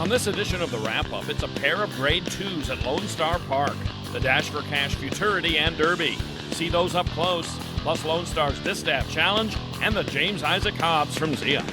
On this edition of the Wrap-Up, it's a pair of Grade 2s at Lone Star Park, the Dash for Cash Futurity and Derby. See those up close, plus Lone Star's Distaff Challenge and the James Isaac Hobbs from Zia.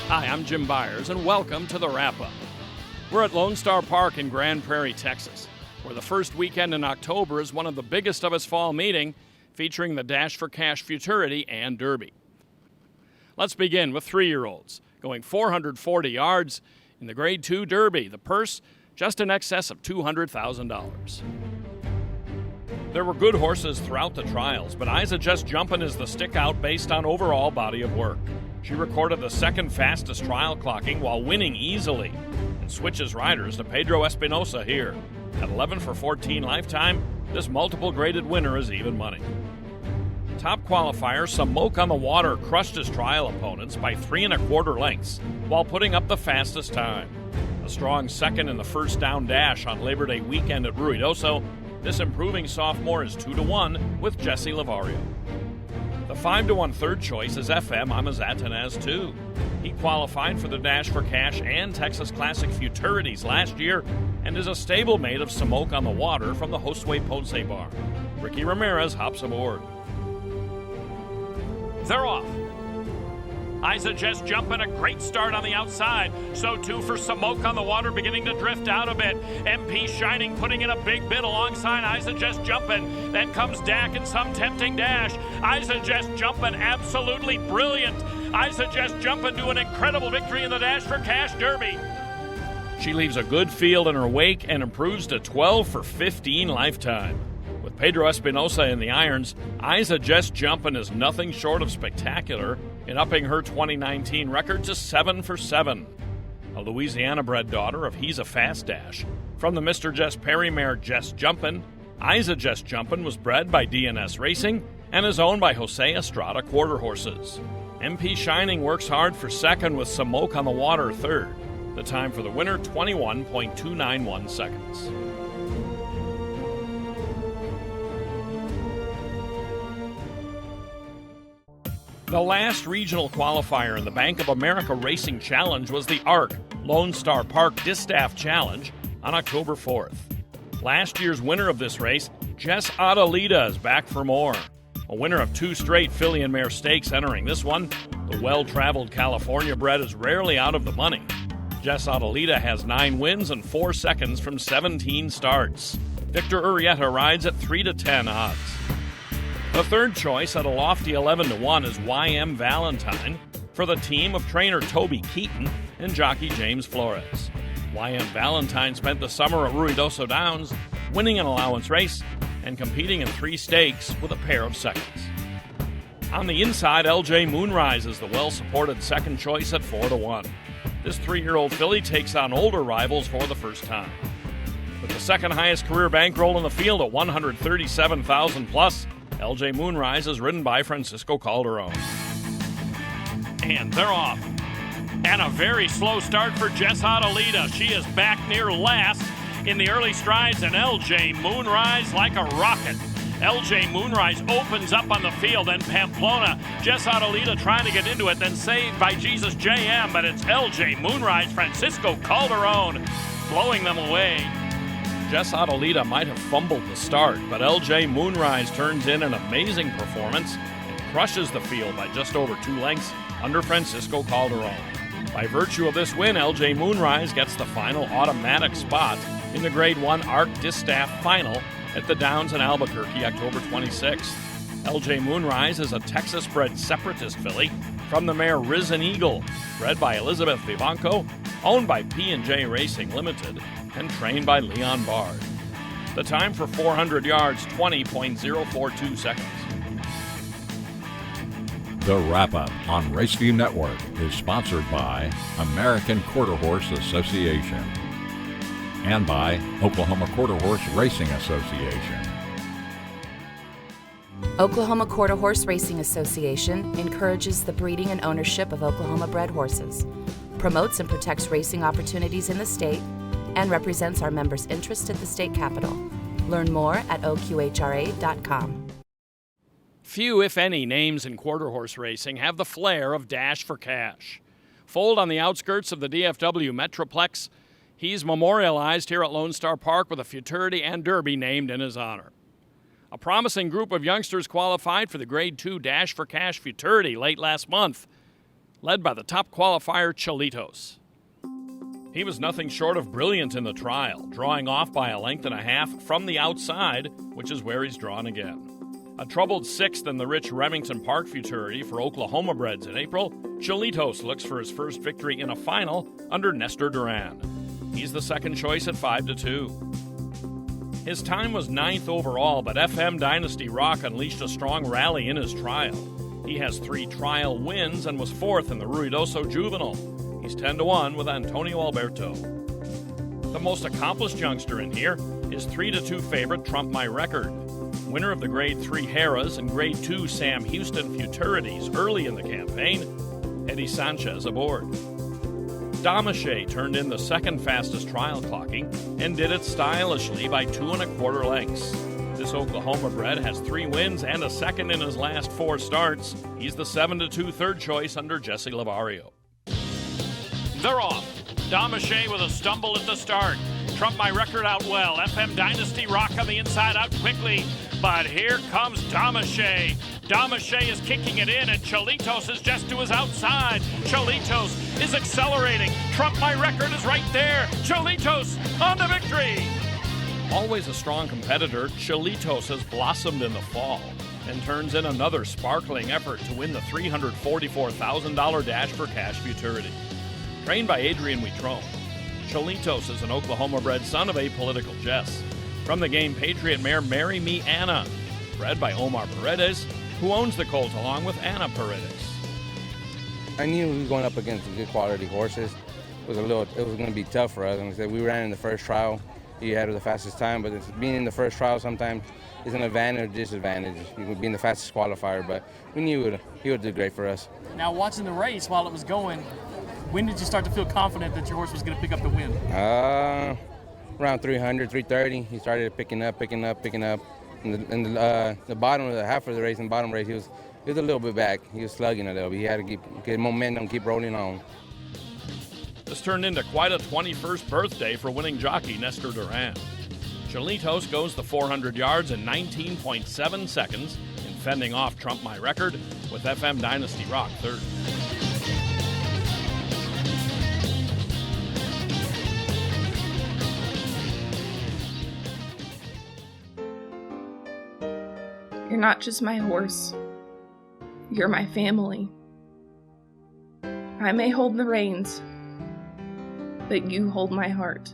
Hi, I'm Jim Byers, and welcome to the Wrap-Up. We're at Lone Star Park in Grand Prairie, Texas, where the first weekend in October is one of the biggest of its fall meeting, featuring the Dash for Cash Futurity and Derby. Let's begin with 3-year-olds, going 440 yards in the Grade 2 Derby, the purse just in excess of $200,000. There were good horses throughout the trials, but Isa Just Jumpin' is the stick-out based on overall body of work. She recorded the second fastest trial clocking while winning easily and switches riders to Pedro Espinosa here. At 11 for 14 lifetime, this multiple graded winner is even money. Top qualifier Smoke on the Water crushed his trial opponents by 3 1/4 lengths while putting up the fastest time. A strong second in the first down dash on Labor Day weekend at Ruidoso, this improving sophomore is 2-1 with Jesse Lavario. The 5-1 third choice is FM Amazatanaz too. He qualified for the Dash for Cash and Texas Classic Futurities last year and is a stablemate of Smoke on the Water from the Josue Ponce barn. Ricky Ramirez hops aboard. They're off. Isa Just Jumpin', a great start on the outside. So too for Smoke on the Water, beginning to drift out a bit. MP Shining putting in a big bid alongside Isa Just Jumpin'. Then comes Dak in some tempting dash. Isa Just Jumpin', absolutely brilliant. Isa Just Jumpin' to an incredible victory in the Dash for Cash Derby. She leaves a good field in her wake and improves to 12 for 15 lifetime. With Pedro Espinosa in the irons, Isa Just Jumpin' is nothing short of spectacular in upping her 2019 record to 7 for 7. A Louisiana-bred daughter of He's a Fast Dash. From the Mr. Jess Perry mare Just Jumpin', Isa Just Jumpin' was bred by DNS Racing and is owned by Jose Estrada Quarter Horses. MP Shining works hard for second with Smoke on the Water third. The time for the winner, 21.291 seconds. The last regional qualifier in the Bank of America Racing Challenge was the ARC Lone Star Park Distaff Challenge on October 4th. Last year's winner of this race, Jess Adalita, is back for more. A winner of 2 straight filly and mare stakes entering this one, the well-traveled California bred is rarely out of the money. Jess Adalita has 9 wins and 4 seconds from 17 starts. Victor Urrieta rides at 3-10 odds. The third choice at a lofty 11-1 is YM Valentine for the team of trainer Toby Keaton and jockey James Flores. YM Valentine spent the summer at Ruidoso Downs, winning an allowance race and competing in 3 stakes with a pair of seconds. On the inside, LJ Moonrise is the well-supported second choice at 4-1. This 3-year-old filly takes on older rivals for the first time. With the second highest career bankroll in the field at $137,000 plus, LJ Moonrise is ridden by Francisco Calderon. And they're off. And a very slow start for Jess Adalita. She is back near last in the early strides, and LJ Moonrise like a rocket. LJ Moonrise opens up on the field, and Pamplona, Jess Adalita trying to get into it, then saved by Jesus JM, but it's LJ Moonrise, Francisco Calderon blowing them away. Jess Adalita might have fumbled the start, but LJ Moonrise turns in an amazing performance and crushes the field by just over 2 lengths under Francisco Calderon. By virtue of this win, LJ Moonrise gets the final automatic spot in the Grade 1 ARC Distaff Final at the Downs in Albuquerque, October 26th. LJ Moonrise is a Texas-bred separatist filly from the mare Risen Eagle, bred by Elizabeth Vivanco, owned by P&J Racing Limited, and trained by Leon Bard. The time for 400 yards, 20.042 seconds. The Wrap-Up on RaceView Network is sponsored by American Quarter Horse Association and by Oklahoma Quarter Horse Racing Association. Oklahoma Quarter Horse Racing Association encourages the breeding and ownership of Oklahoma-bred horses, promotes and protects racing opportunities in the state, and represents our members' interest at the state capitol. Learn more at oqhra.com. Few, if any, names in quarter horse racing have the flair of Dash for Cash. Foaled on the outskirts of the DFW Metroplex, he's memorialized here at Lone Star Park with a Futurity and Derby named in his honor. A promising group of youngsters qualified for the Grade 2 Dash for Cash Futurity late last month, led by the top qualifier Cholitos. He was nothing short of brilliant in the trial, drawing off by a length and a half from the outside, which is where he's drawn again. A troubled sixth in the rich Remington Park Futurity for Oklahoma breds in April, Cholitos looks for his first victory in a final under Nestor Duran. He's the second choice at 5-2. His time was 9th overall, but FM Dynasty Rock unleashed a strong rally in his trial. He has 3 trial wins and was 4th in the Ruidoso Juvenile. He's 10-1 with Antonio Alberto. The most accomplished youngster in here is 3-2 favorite Trump My Record. Winner of the Grade 3 Harrah's and Grade 2 Sam Houston Futurities early in the campaign, Eddie Sanchez aboard. Damache turned in the second fastest trial clocking and did it stylishly by 2 1/4 lengths. This Oklahoma bred has 3 wins and a second in his last 4 starts. He's the 7-2 third choice under Jesse Lavario. They're off. Damache with a stumble at the start. Trump My Record out well. FM Dynasty Rock on the inside out quickly. But here comes Damache. Damache is kicking it in, and Cholitos is just to his outside. Cholitos is accelerating. Trump My Record is right there. Cholitos on the victory. Always a strong competitor, Cholitos has blossomed in the fall and turns in another sparkling effort to win the $344,000 Dash for Cash Futurity. Trained by Adrian Huitron, Cholitos is an Oklahoma-bred son of apolitical Jess. From the game Patriot mare Marry Me Anna, bred by Omar Paredes, who owns the colt along with Anna Paredes. I knew we were going up against good quality horses. It was going to be tough for us. And we ran in the first trial. He had the fastest time, but being in the first trial sometimes is an advantage or disadvantage. You can be in the fastest qualifier, but we knew he would do great for us. Now, watching the race while it was going, when did you start to feel confident that your horse was going to pick up the win? Around 300, 330, he started picking up. In the bottom of the half of the race, in the bottom race, he was a little bit back. He was slugging a little bit. He had to get momentum, keep rolling on. This turned into quite a 21st birthday for winning jockey Nestor Duran. Cholitos goes the 400 yards in 19.7 seconds in fending off Trump My Record with FM Dynasty Rock third. You're not just my horse. You're my family. I may hold the reins, but you hold my heart.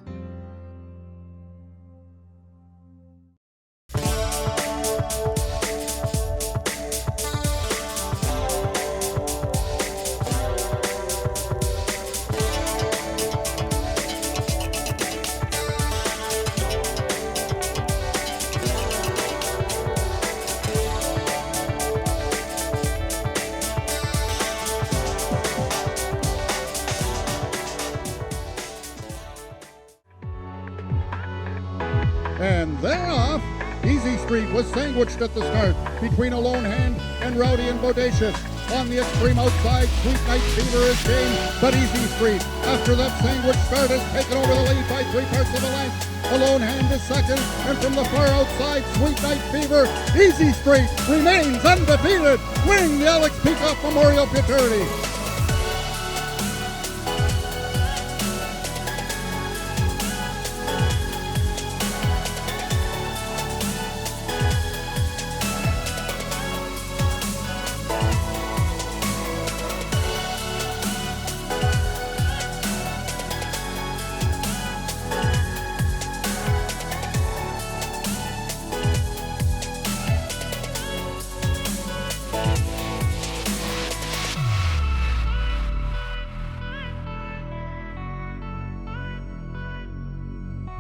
And they're off. Easy Street was sandwiched at the start between a lone hand and Rowdy and Bodacious. On the extreme outside, Sweet Night Fever is game, but Easy Street, after that sandwich start, has taken over the lead by 3 parts of a length. A lone hand is second, and from the far outside, Sweet Night Fever, Easy Street remains undefeated, winning the Alex Peacock Memorial Futurity.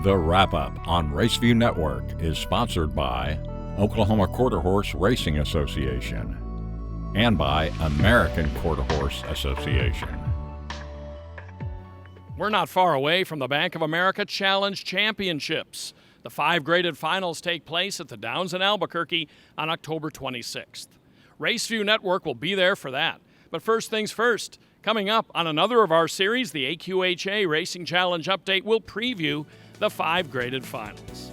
The Wrap-Up on Raceview Network is sponsored by Oklahoma Quarter Horse Racing Association, and by American Quarter Horse Association. We're not far away from the Bank of America Challenge Championships. The 5 graded finals take place at the Downs in Albuquerque on October 26th. RaceView Network will be there for that. But first things first, coming up on another of our series, the AQHA Racing Challenge Update will preview the 5 graded finals.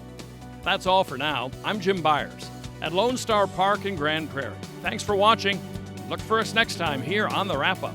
That's all for now. I'm Jim Byers at Lone Star Park in Grand Prairie. Thanks for watching. Look for us next time here on the Wrap Up.